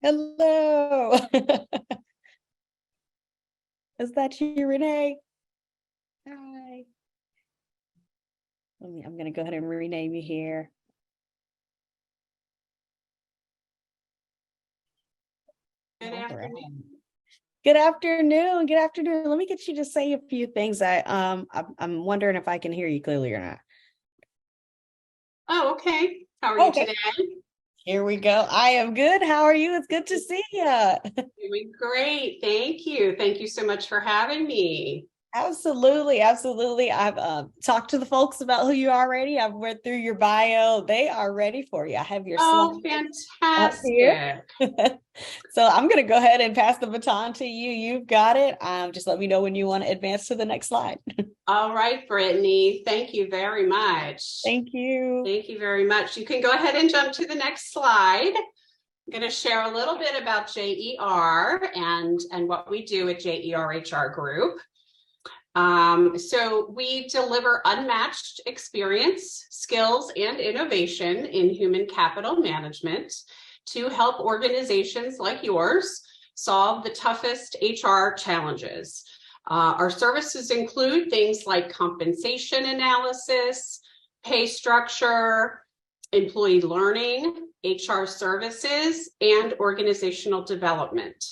Hello. Is that you, Renee? Hi. I'm going to go ahead and rename you here. Good afternoon. Good afternoon. Good afternoon. Let me get you to say a few things. I'm wondering if I can hear you clearly or not. Oh, okay. How are you today? Here we go. I am good. How are you? It's good to see you. Doing great. Thank you. Thank you so much for having me. Absolutely. Absolutely. I've talked to the folks about who you are already. I've read through your bio. They are ready for you. I have your Oh, slides up here. fantastic. So I'm going to go ahead and pass the baton to you. You've got it. Just let me know when you want to advance to the next slide. All right, Brittany. Thank you very much. Thank you. Thank you very much. You can go ahead and jump to the next slide. I'm going to share a little bit about JER and what we do at JER HR Group. So we deliver unmatched experience, skills, and innovation in human capital management to help organizations like yours solve the toughest HR challenges. Our services include things like compensation analysis, pay structure, employee learning, HR services, and organizational development.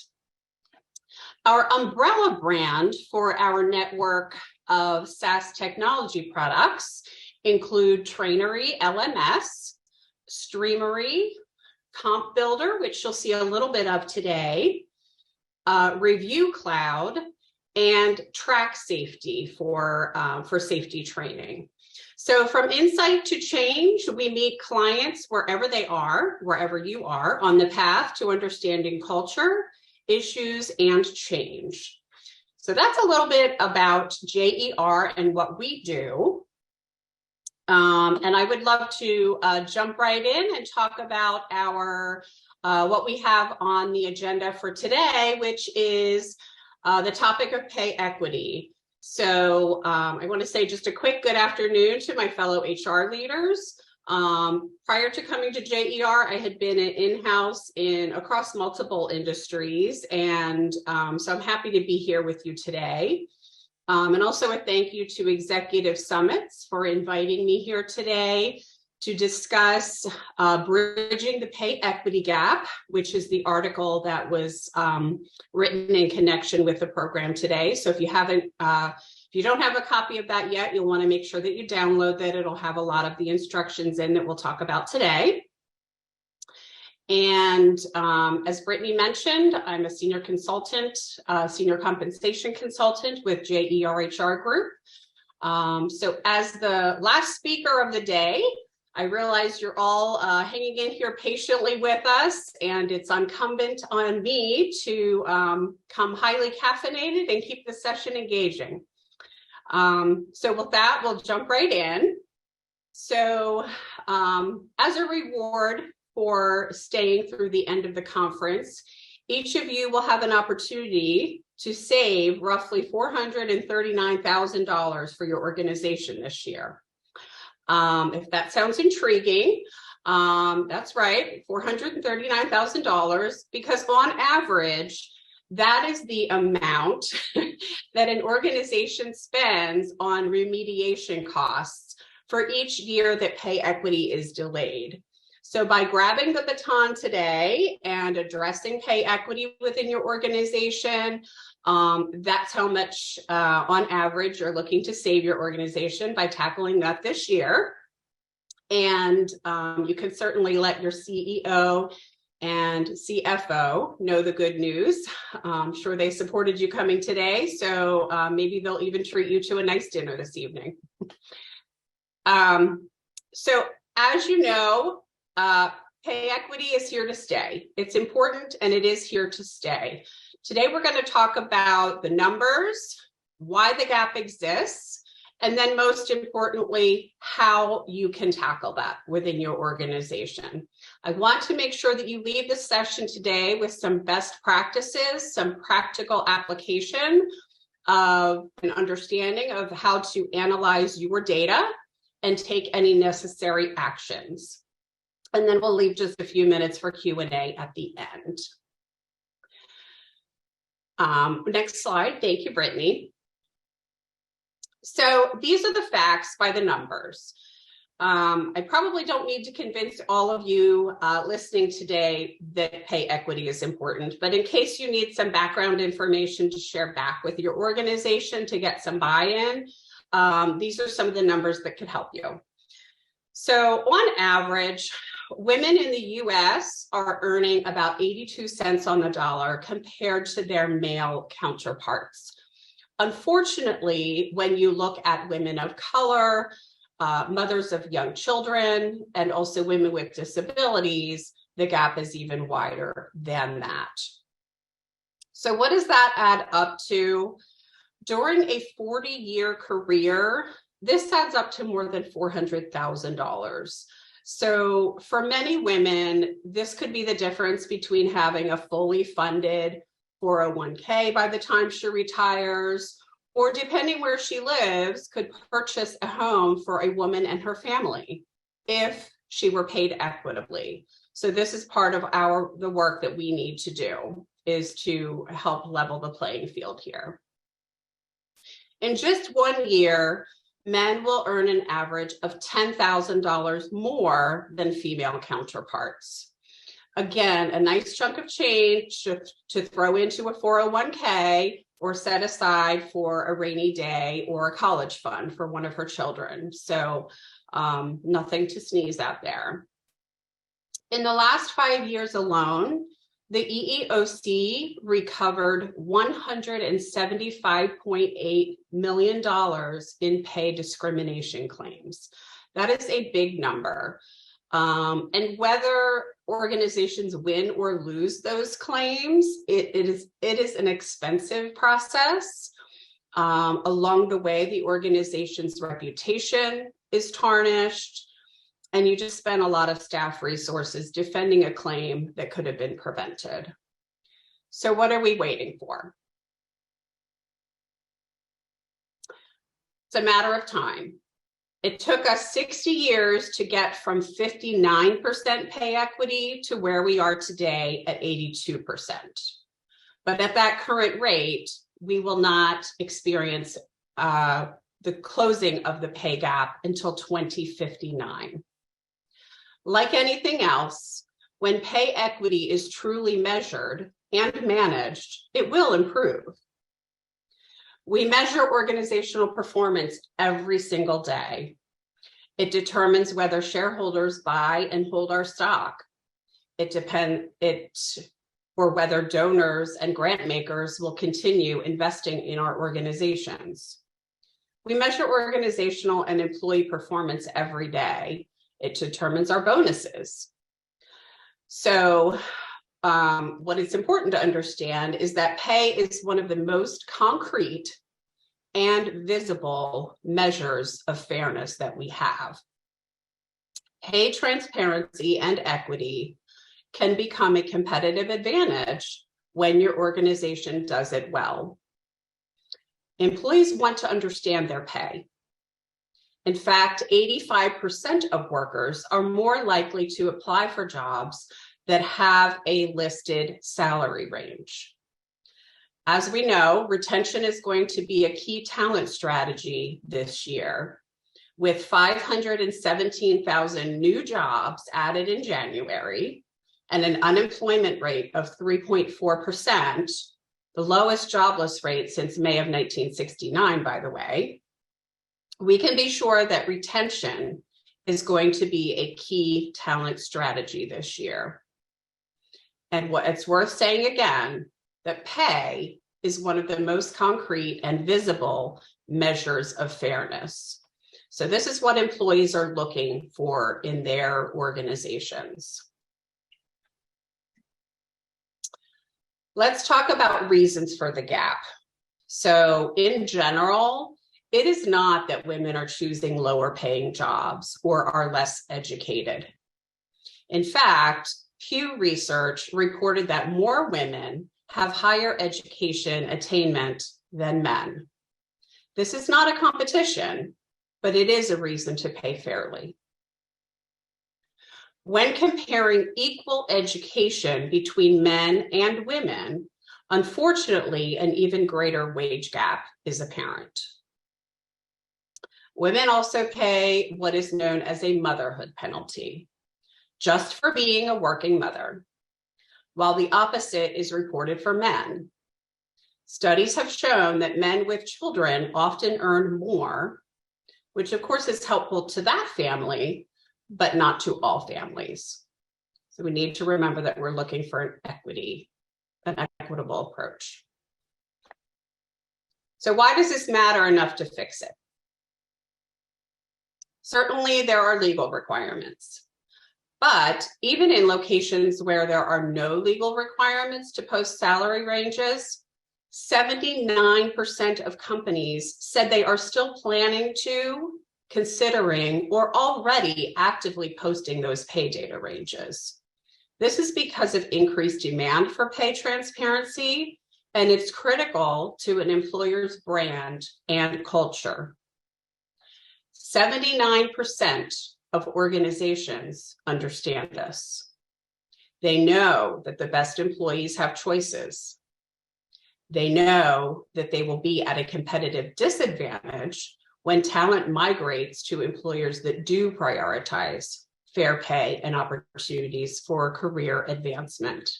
Our umbrella brand for our network of SaaS technology products include Trainery LMS, Streamery, Comp Builder, which you'll see a little bit of today, Review Cloud, and Track Safety for safety training. So from insight to change, we meet clients wherever they are, wherever you are, on the path to understanding culture, issues, and change. So that's a little bit about JER and what we do. And I would love to jump right in and talk about our what we have on the agenda for today, which is the topic of pay equity. So I want to say just a quick good afternoon to my fellow HR leaders. Prior to coming to JER, I had been in-house across multiple industries, and so I'm happy to be here with you today. And also a thank you to Executive Summits for inviting me here today to discuss Bridging the Pay Equity Gap, which is the article that was written in connection with the program today. So if you don't have a copy of that yet, you'll want to make sure that you download that. It'll have a lot of the instructions in that we'll talk about today. And as Brittany mentioned, I'm a senior consultant, senior compensation consultant with JER HR Group. So as the last speaker of the day, I realize you're all hanging in here patiently with us, and it's incumbent on me to come highly caffeinated and keep the session engaging. So with that, we'll jump right in. So as a reward for staying through the end of the conference, each of you will have an opportunity to save roughly $439,000 for your organization this year. If that sounds intriguing, that's right, $439,000, because on average, that is the amount that an organization spends on remediation costs for each year that pay equity is delayed. So by grabbing the baton today and addressing pay equity within your organization, that's how much on average you're looking to save your organization by tackling that this year. And you can certainly let your CEO and CFO know the good news. I'm sure they supported you coming today, so maybe they'll even treat you to a nice dinner this evening. So as you know, pay equity is here to stay. It's important, and it is here to stay. Today, we're going to talk about the numbers, why the gap exists, and then most importantly, how you can tackle that within your organization. I want to make sure that you leave the session today with some best practices, some practical application of an understanding of how to analyze your data and take any necessary actions. And then we'll leave just a few minutes for Q&A at the end. Next slide. Thank you, Brittany. So these are the facts by the numbers. I probably don't need to convince all of you listening today that pay equity is important, but in case you need some background information to share back with your organization to get some buy-in, these are some of the numbers that could help you. So on average, women in the US are earning about 82 cents on the dollar compared to their male counterparts. Unfortunately, when you look at women of color, mothers of young children, and also women with disabilities, the gap is even wider than that. So what does that add up to? During a 40-year career, this adds up to more than $400,000. So for many women, this could be the difference between having a fully funded 401k by the time she retires, or depending where she lives, could purchase a home for a woman and her family if she were paid equitably. So this is part of the work that we need to do, is to help level the playing field here. In just 1 year, men will earn an average of $10,000 more than female counterparts. Again, a nice chunk of change to throw into a 401k or set aside for a rainy day or a college fund for one of her children. So nothing to sneeze at there. In the last 5 years alone, the EEOC recovered $175.8 million in pay discrimination claims. That is a big number. And whether organizations win or lose those claims, it is an expensive process. Along the way, the organization's reputation is tarnished, and you just spend a lot of staff resources defending a claim that could have been prevented. So what are we waiting for? It's a matter of time. It took us 60 years to get from 59% pay equity to where we are today at 82%. But at that current rate, we will not experience the closing of the pay gap until 2059. Like anything else, when pay equity is truly measured and managed, it will improve. We measure organizational performance every single day. It determines whether shareholders buy and hold our stock. Or whether donors and grant makers will continue investing in our organizations. We measure organizational and employee performance every day. It determines our bonuses. So what is important to understand is that pay is one of the most concrete and visible measures of fairness that we have. Pay transparency and equity can become a competitive advantage when your organization does it well. Employees want to understand their pay. In fact, 85% of workers are more likely to apply for jobs that have a listed salary range. As we know, retention is going to be a key talent strategy this year. With 517,000 new jobs added in January and an unemployment rate of 3.4%, the lowest jobless rate since May of 1969, by the way, we can be sure that retention is going to be a key talent strategy this year. And what it's worth saying again, that pay is one of the most concrete and visible measures of fairness. So this is what employees are looking for in their organizations. Let's talk about reasons for the gap. So in general, it is not that women are choosing lower paying jobs or are less educated. In fact, Pew Research reported that more women have higher education attainment than men. This is not a competition, but it is a reason to pay fairly. When comparing equal education between men and women, Unfortunately, an even greater wage gap is apparent. Women also pay what is known as a motherhood penalty, just for being a working mother, while the opposite is reported for men. Studies have shown that men with children often earn more, which of course is helpful to that family, but not to all families. So we need to remember that we're looking for an equitable approach. So why does this matter enough to fix it? Certainly there are legal requirements, but even in locations where there are no legal requirements to post salary ranges, 79% of companies said they are still planning to, considering, or already actively posting those pay data ranges. This is because of increased demand for pay transparency, and it's critical to an employer's brand and culture. 79% of organizations understand this. They know that the best employees have choices. They know that they will be at a competitive disadvantage when talent migrates to employers that do prioritize fair pay and opportunities for career advancement.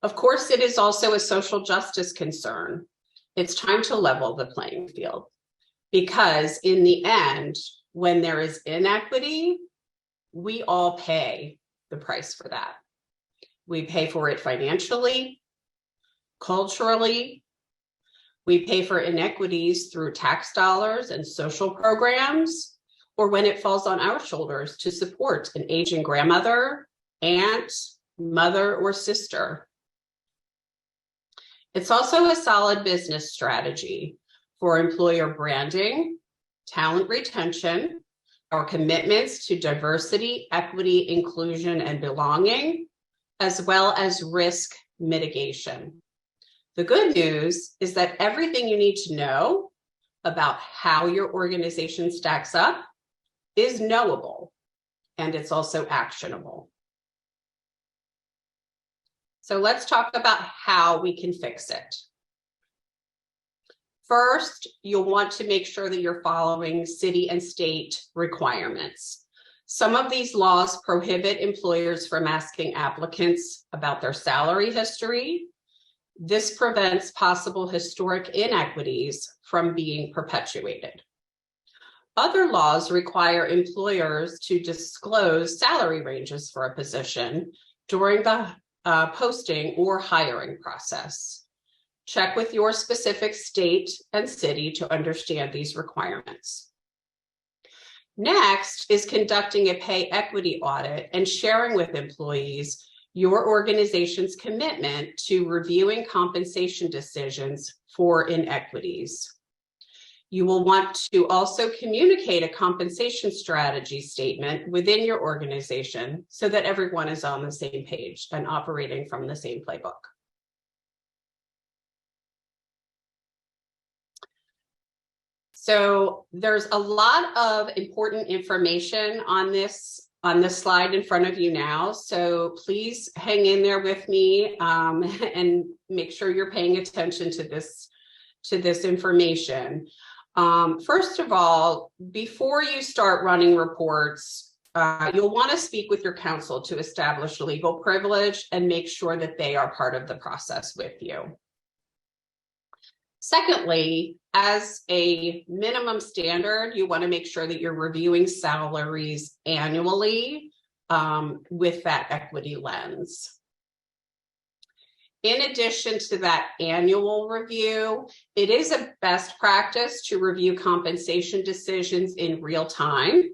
Of course, it is also a social justice concern. It's time to level the playing field, because in the end, when there is inequity, we all pay the price for that. We pay for it financially, culturally. We pay for inequities through tax dollars and social programs, or when it falls on our shoulders to support an aging grandmother, aunt, mother, or sister. It's also a solid business strategy for employer branding, talent retention, our commitments to diversity, equity, inclusion, and belonging, as well as risk mitigation. The good news is that everything you need to know about how your organization stacks up is knowable, and it's also actionable. So let's talk about how we can fix it. First, you'll want to make sure that you're following city and state requirements. Some of these laws prohibit employers from asking applicants about their salary history. This prevents possible historic inequities from being perpetuated. Other laws require employers to disclose salary ranges for a position during the posting or hiring process. Check with your specific state and city to understand these requirements. Next is conducting a pay equity audit and sharing with employees your organization's commitment to reviewing compensation decisions for inequities. You will want to also communicate a compensation strategy statement within your organization so that everyone is on the same page and operating from the same playbook. So there's a lot of important information on this slide in front of you now. So please hang in there with me and make sure you're paying attention to this information. First of all, before you start running reports, you'll want to speak with your counsel to establish legal privilege and make sure that they are part of the process with you. Secondly, as a minimum standard, you want to make sure that you're reviewing salaries annually with that equity lens. In addition to that annual review, it is a best practice to review compensation decisions in real time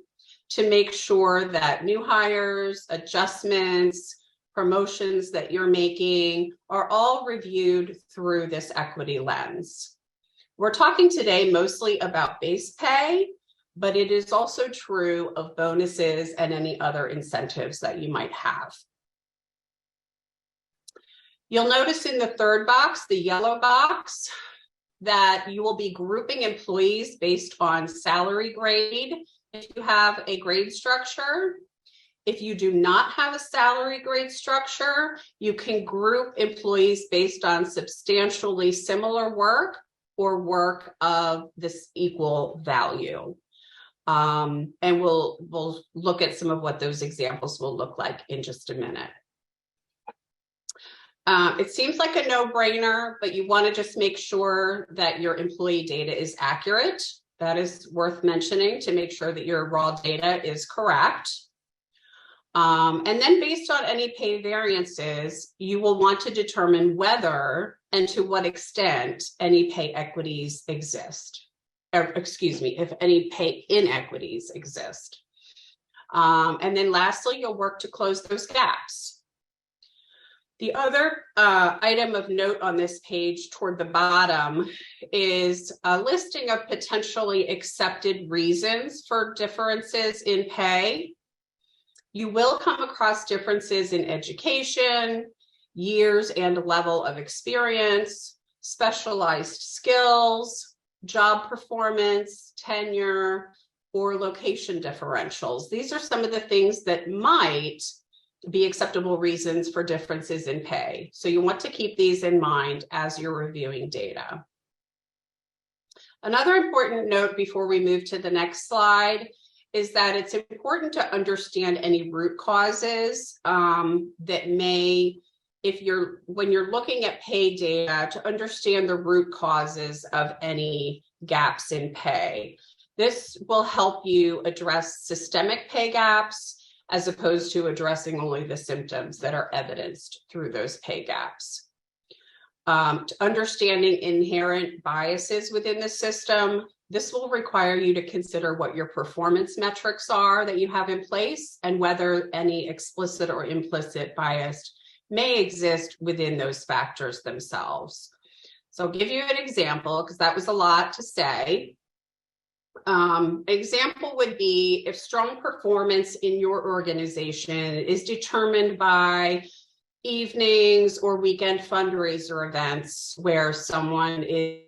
to make sure that new hires, adjustments, promotions that you're making are all reviewed through this equity lens. We're talking today mostly about base pay, but it is also true of bonuses and any other incentives that you might have. You'll notice in the third box, the yellow box, that you will be grouping employees based on salary grade if you have a grade structure, If you do not have a salary grade structure, you can group employees based on substantially similar work or work of this equal value. And we'll look at some of what those examples will look like in just a minute. It seems like a no-brainer, but you want to just make sure that your employee data is accurate. That is worth mentioning to make sure that your raw data is correct. And then based on any pay variances, you will want to determine whether and to what extent any pay equities exist. Or, excuse me, if any pay inequities exist. And then lastly, you'll work to close those gaps. The other item of note on this page toward the bottom is a listing of potentially accepted reasons for differences in pay. You will come across differences in education, years and level of experience, specialized skills, job performance, tenure, or location differentials. These are some of the things that might be acceptable reasons for differences in pay. So you want to keep these in mind as you're reviewing data. Another important note before we move to the next slide is that it's important to understand any root causes that may, when you're looking at pay data, to understand the root causes of any gaps in pay. This will help you address systemic pay gaps as opposed to addressing only the symptoms that are evidenced through those pay gaps. Understanding inherent biases within the system, this will require you to consider what your performance metrics are that you have in place and whether any explicit or implicit bias may exist within those factors themselves. So I'll give you an example because that was a lot to say. Example would be if strong performance in your organization is determined by evenings or weekend fundraiser events where someone is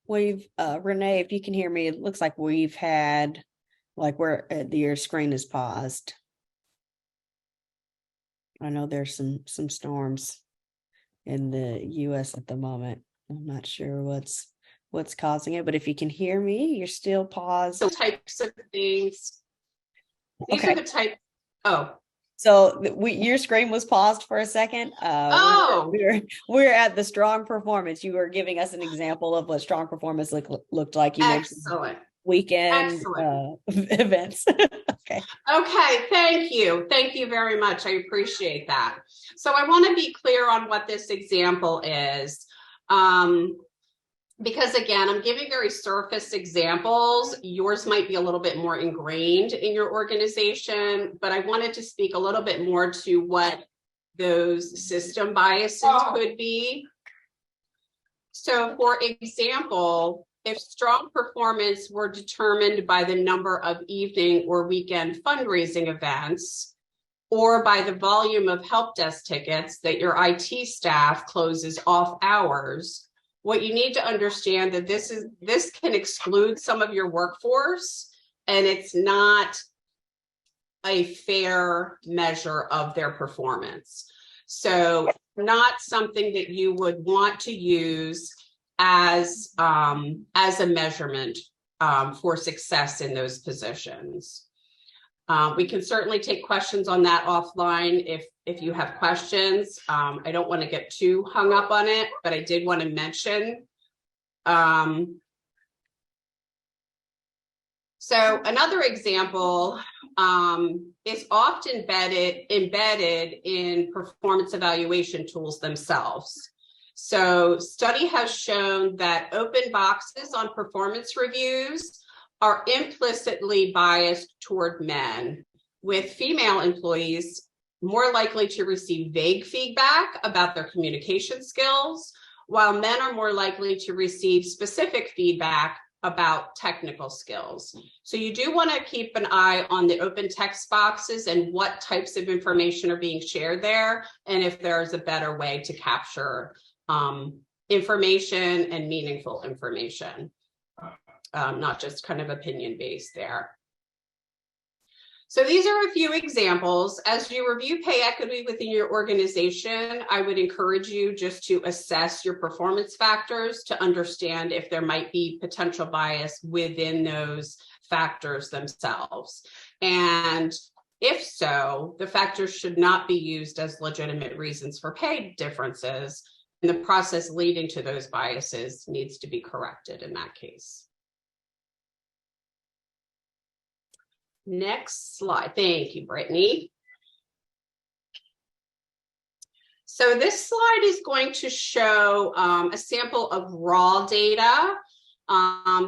We've Renee, if you can hear me, it looks like we've had your screen is paused. I know there's some storms in the US at the moment. I'm not sure what's causing it, but if you can hear me, you're still paused. So types of things. These okay. Are the type. Oh. So your screen was paused for a second. We're at the strong performance. You were giving us an example of what strong performance looked like. You Excellent. mentioned weekend events. Okay. Okay, thank you. Thank you very much. I appreciate that. So I want to be clear on what this example is. Because again, I'm giving very surface examples. Yours might be a little bit more ingrained in your organization, but I wanted to speak a little bit more to what those system biases could be. So for example, if strong performance were determined by the number of evening or weekend fundraising events, or by the volume of help desk tickets that your IT staff closes off hours, what you need to understand that this can exclude some of your workforce, and it's not a fair measure of their performance. So not something that you would want to use as a measurement for success in those positions. We can certainly take questions on that offline if you have questions. I don't want to get too hung up on it, but I did want to mention. So another example is often embedded in performance evaluation tools themselves. So study has shown that open boxes on performance reviews are implicitly biased toward men, with female employees more likely to receive vague feedback about their communication skills, while men are more likely to receive specific feedback about technical skills. So you do want to keep an eye on the open text boxes and what types of information are being shared there, and if there's a better way to capture information and meaningful information. not just kind of opinion-based there. So these are a few examples. As you review pay equity within your organization, I would encourage you just to assess your performance factors to understand if there might be potential bias within those factors themselves. And if so, the factors should not be used as legitimate reasons for pay differences, and the process leading to those biases needs to be corrected in that case. Next slide. Thank you, Brittany. So this slide is going to show a sample of raw data.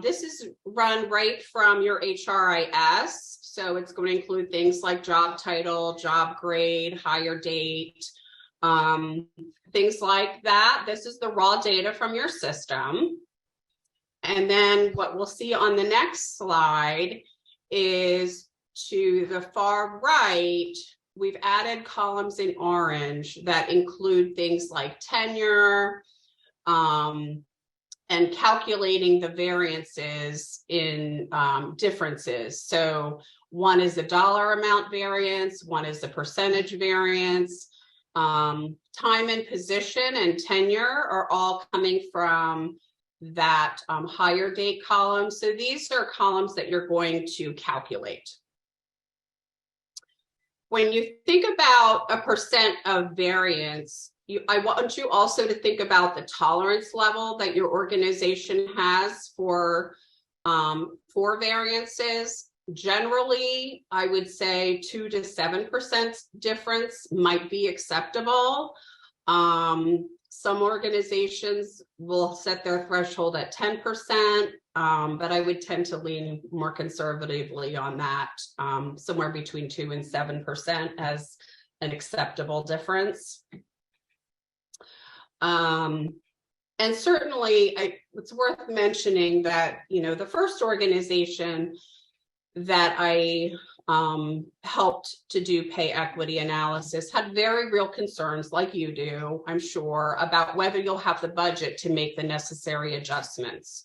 This is run right from your HRIS. So it's going to include things like job title, job grade, hire date, things like that. This is the raw data from your system. And then what we'll see on the next slide is to the far right, we've added columns in orange that include things like tenure and calculating the variances in differences. So one is a dollar amount variance, one is the percentage variance. Time and position and tenure are all coming from that hire date column. So these are columns that you're going to calculate. When you think about a percent of variance, I want you also to think about the tolerance level that your organization has for variances. Generally, I would say 2 to 7% difference might be acceptable. Some organizations will set their threshold at 10%, but I would tend to lean more conservatively on that, somewhere between 2 and 7% as an acceptable difference. And certainly, it's worth mentioning that, the first organization that I helped to do pay equity analysis had very real concerns, like you do, I'm sure, about whether you'll have the budget to make the necessary adjustments.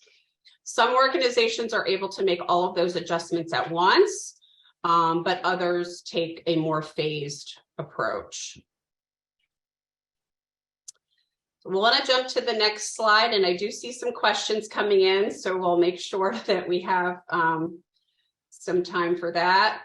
Some organizations are able to make all of those adjustments at once, but others take a more phased approach. We want to jump to the next slide, and I do see some questions coming in, so we'll make sure that we have some time for that.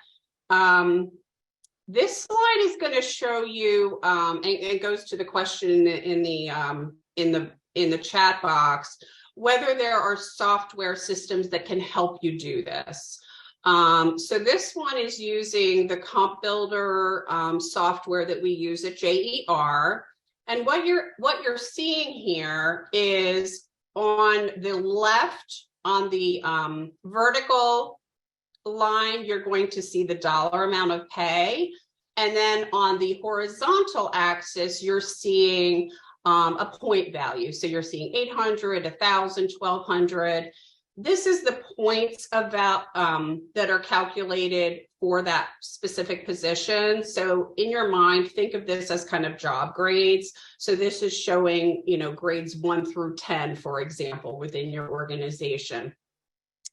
This slide is going to show you, and it goes to the question in the chat box, whether there are software systems that can help you do this. So this one is using the Comp Builder software that we use at JER. And what you're seeing here is on the left, on the vertical line, you're going to see the dollar amount of pay. And then on the horizontal axis, you're seeing a point value. So you're seeing 800, 1,000, 1,200. This is the points about that are calculated for that specific position. So in your mind, think of this as kind of job grades. So this is showing, grades 1 through 10, for example, within your organization.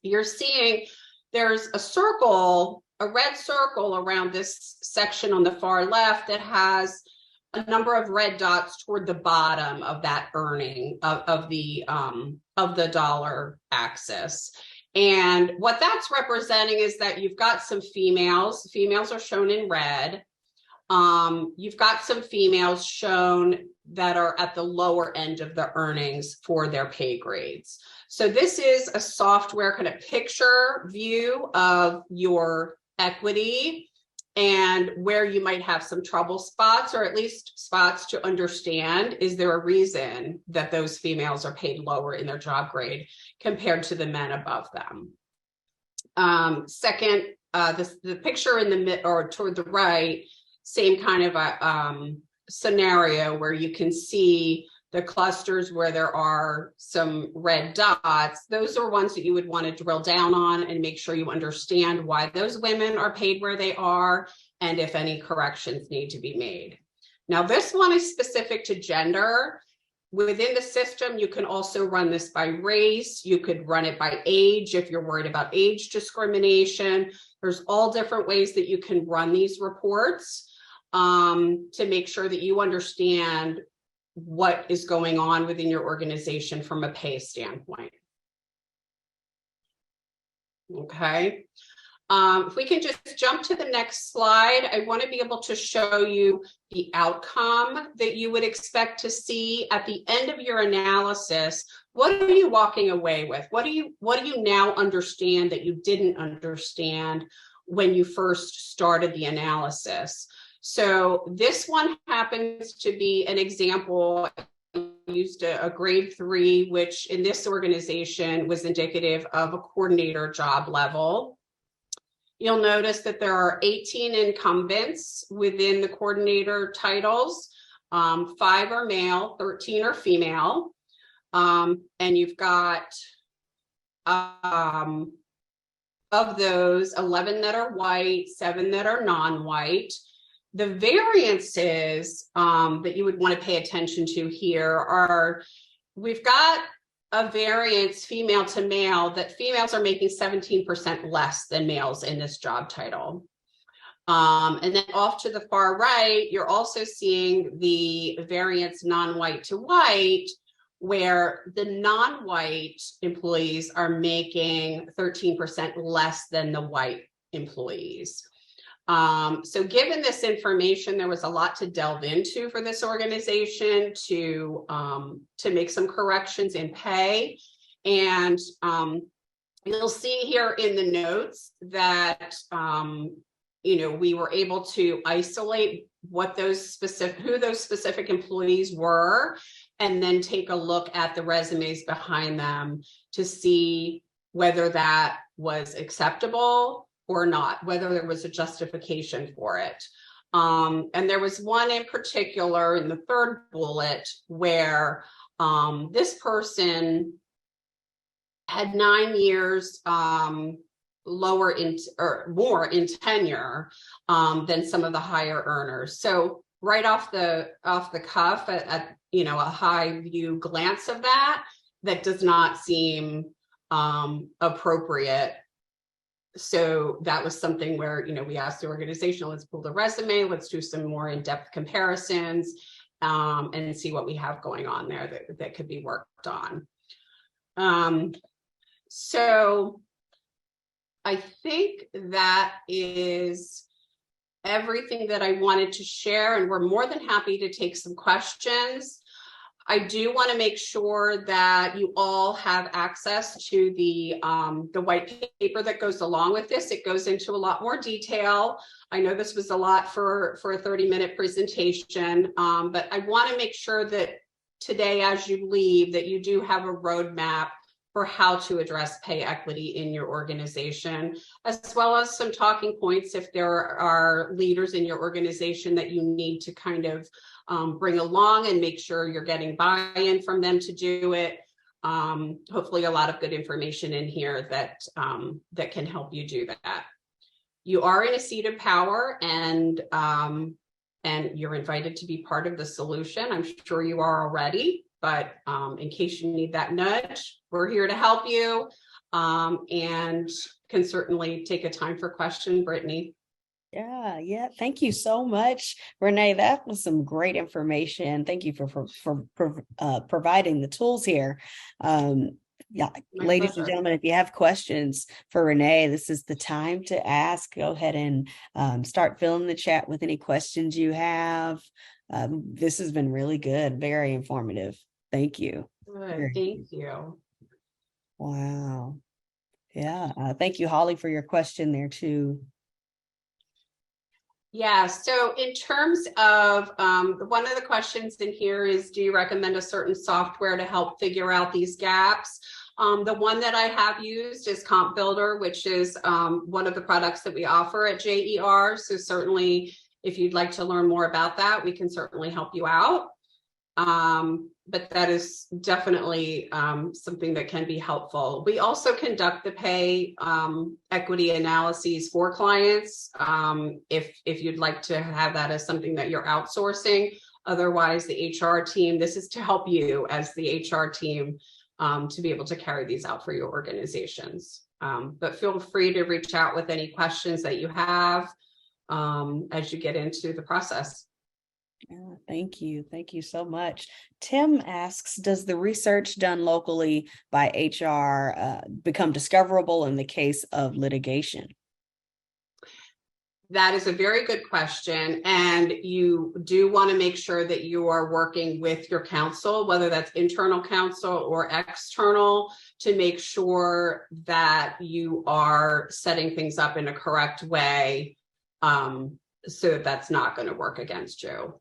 You're seeing there's a circle, a red circle around this section on the far left that has a number of red dots toward the bottom of that earning of the dollar axis. And what that's representing is that you've got some females. Females are shown in red. You've got some females shown that are at the lower end of the earnings for their pay grades. So this is a software kind of picture view of your equity and where you might have some trouble spots, or at least spots to understand, is there a reason that those females are paid lower in their job grade compared to the men above them? Second, the picture in the mid or toward the right, same kind of a scenario where you can see the clusters where there are some red dots. Those are ones that you would want to drill down on and make sure you understand why those women are paid where they are and if any corrections need to be made. Now, this one is specific to gender. within the system, you can also run this by race. You could run it by age if you're worried about age discrimination. There's all different ways that you can run these reports to make sure that you understand what is going on within your organization from a pay standpoint. Okay. If we can just jump to the next slide, I want to be able to show you the outcome that you would expect to see at the end of your analysis. What are you walking away with? What do you now understand that you didn't understand when you first started the analysis? So this one happens to be an example. I used a grade 3, which in this organization was indicative of a coordinator job level. You'll notice that there are 18 incumbents within the coordinator titles. 5 are male, 13 are female. And you've got, of those, 11 that are white, 7 that are non-white. The variances that you would want to pay attention to here are, we've got a variance female to male that females are making 17% less than males in this job title. And then off to the far right, you're also seeing the variance non-white to white, where the non-white employees are making 13% less than the white employees. So given this information, there was a lot to delve into for this organization to make some corrections in pay. And you'll see here in the notes that, we were able to isolate who those specific employees were, and then take a look at the resumes behind them to see whether that was acceptable or not, whether there was a justification for it. And there was one in particular in the third bullet where this person had 9 years more in tenure than some of the higher earners. So right off the cuff, at a high view glance of that does not seem appropriate. So that was something where, we asked the organization, let's pull the resume, let's do some more in-depth comparisons and see what we have going on there that could be worked on. So I think that is everything that I wanted to share, and we're more than happy to take some questions. I do want to make sure that you all have access to the white paper that goes along with this. It goes into a lot more detail. I know this was a lot for a 30-minute presentation, but I want to make sure that today, as you leave, that you do have a roadmap for how to address pay equity in your organization, as well as some talking points if there are leaders in your organization that you need to kind of bring along and make sure you're getting buy-in from them to do it. Hopefully a lot of good information in here that can help you do that. You are in a seat of power, and you're invited to be part of the solution. I'm sure you are already, but in case you need that nudge, we're here to help you, and can certainly take a time for question, Brittany. Yeah. Thank you so much, Renee. That was some great information. Thank you for providing the tools here. Ladies and gentlemen, if you have questions for Renee, this is the time to ask. Go ahead and start filling the chat with any questions you have. This has been really good, very informative. Thank you. Good. Thank you. Wow. Yeah. Thank you, Holly, for your question there too. Yeah, so in terms of one of the questions in here is, do you recommend a certain software to help figure out these gaps? The one that I have used is Comp Builder, which is one of the products that we offer at JER. So certainly, if you'd like to learn more about that, we can certainly help you out. But that is definitely something that can be helpful. We also conduct the pay equity analyses for clients. If you'd like to have that as something that you're outsourcing, Otherwise, the HR team, this is to help you as the HR team to be able to carry these out for your organizations. But feel free to reach out with any questions that you have as you get into the process. Yeah, thank you. Thank you so much. Tim asks, does the research done locally by HR become discoverable in the case of litigation? That is a very good question. And you do want to make sure that you are working with your counsel, whether that's internal counsel or external, to make sure that you are setting things up in a correct way so that that's not going to work against you.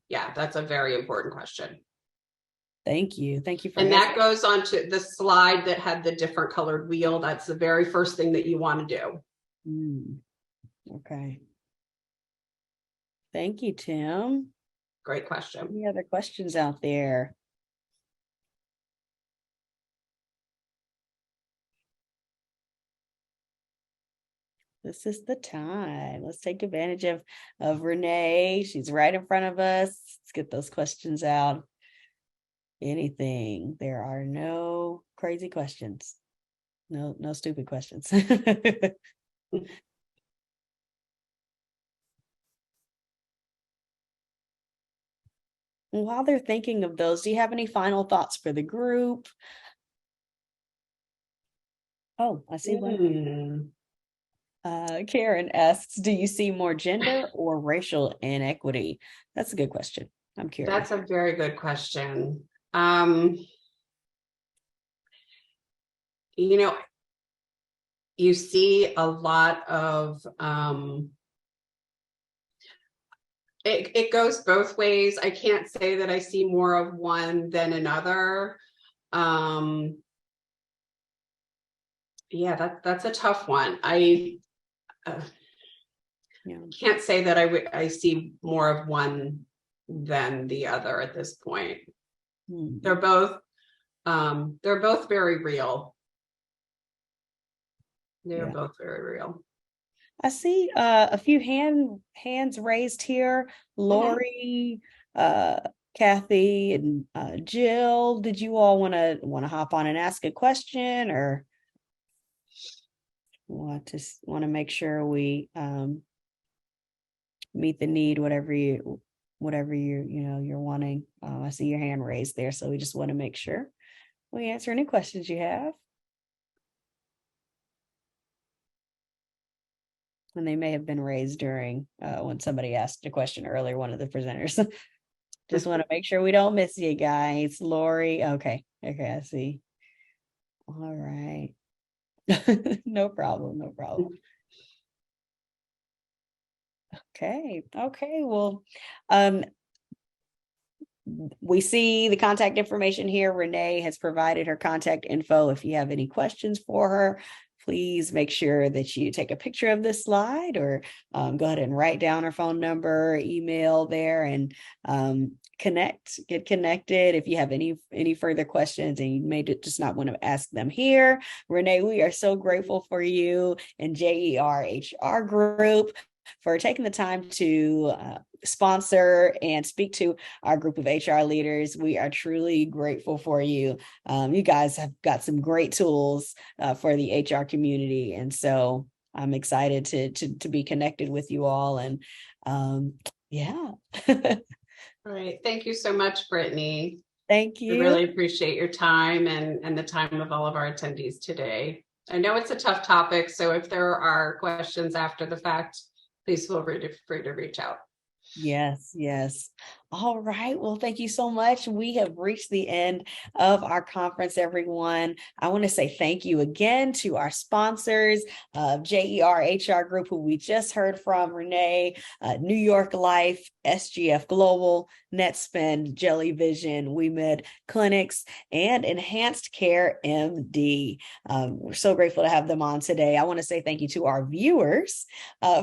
Yeah, that's a very important question. Thank you. Thank you for and that goes on to the slide that had the different colored wheel. That's the very first thing that you want to do. Okay. Thank you, Tim. Great question. Any other questions out there? This is the time. Let's take advantage of Renee. She's right in front of us. Let's get those questions out. Anything. There are no crazy questions. No stupid questions. While they're thinking of those, do you have any final thoughts for the group? Oh, I see one. Karen asks, do you see more gender or racial inequity? That's a good question. I'm curious. That's a very good question. You see a lot of it goes both ways. I can't say that I see more of one than another. Yeah, that's a tough one. I can't say that I see more of one than the other at this point. They're both very real. They're both very real. I see a few hands raised here. Lori, Kathy, and Jill. Did you all want to hop on and ask a question, or want to make sure we meet the need, whatever you're wanting? I see your hand raised there, so we just want to make sure we answer any questions you have. And they may have been raised during when somebody asked a question earlier, one of the presenters. Just want to make sure we don't miss you guys. Lori, okay, I see. All right. No problem. Okay, well, we see the contact information here. Renee has provided her contact info. If you have any questions for her, please make sure that you take a picture of this slide, or go ahead and write down her phone number, email there, and get connected. If you have any further questions and you may just not want to ask them here, Renee, we are so grateful for you and JER HR Group for taking the time to sponsor and speak to our group of HR leaders. We are truly grateful for you. You guys have got some great tools for the HR community. And so I'm excited to be connected with you all. And yeah. All right. Thank you so much, Brittany. Thank you. I really appreciate your time and the time of all of our attendees today. I know it's a tough topic, so if there are questions after the fact, please feel free to reach out. Yes. All right. Well, thank you so much. We have reached the end of our conference, everyone. I want to say thank you again to our sponsors, JER HR Group, who we just heard from, Renee, New York Life, SGF Global, NetSpend, Jelly Vision, WeMed Clinics, and Enhanced Care MD. We're so grateful to have them on today. I want to say thank you to our viewers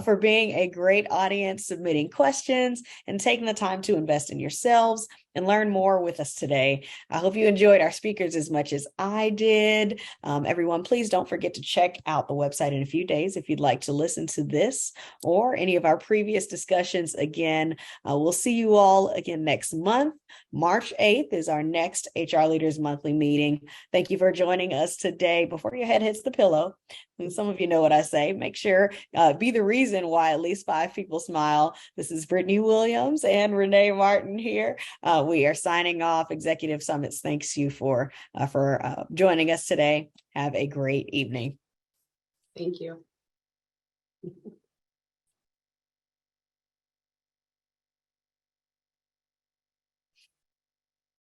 for being a great audience, submitting questions, and taking the time to invest in yourselves and learn more with us today. I hope you enjoyed our speakers as much as I did. Everyone, please don't forget to check out the website in a few days if you'd like to listen to this or any of our previous discussions again. We'll see you all again next month. March 8th is our next HR Leaders Monthly meeting. Thank you for joining us today. Before your head hits the pillow, and some of you know what I say, make sure, be the reason why at least 5 people smile. This is Brittany Williams and Renee Martin here. We are signing off. Executive Summits thanks you for joining us today. Have a great evening. Thank you.